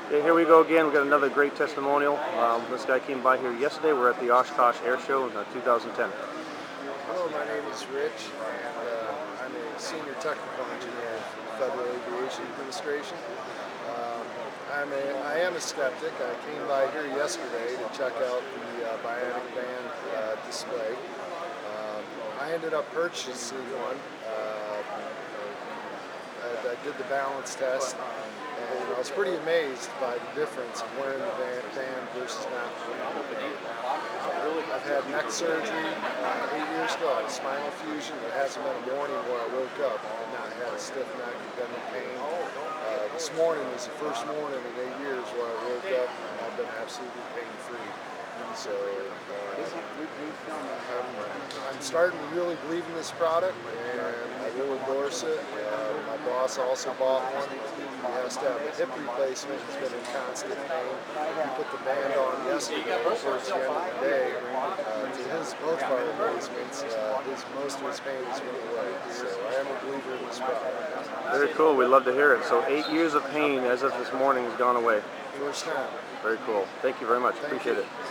Okay, here we go again. We got another great testimonial. This guy came by here yesterday. We're at the Oshkosh Air Show in 2010. Hello, my name is Rich, and I'm a senior technical engineer for the Federal Aviation Administration. I am a skeptic. I came by here yesterday to check out the Bionic band display. I ended up purchasing one. I did the balance test, and I was pretty amazed by the difference of wearing the band versus not wearing the band. I've had neck surgery 8 years ago. I had a spinal fusion. There hasn't been a morning where I woke up and not had a stiff neck and been in pain. This morning was the first morning in 8 years where I woke up and I've been absolutely pain-free. So I'm starting to really believe in this product, and I will endorse it. My boss also bought one. He has to have a hip replacement. He's been in constant pain. He put the band on yesterday towards the end of the day. To both of our replacements, most of his pain is went away. So I am a believer in this product. Very cool. We love to hear it. So 8 years of pain as of this morning has gone away. First time. Very cool. Thank you very much. Thank Appreciate you. it.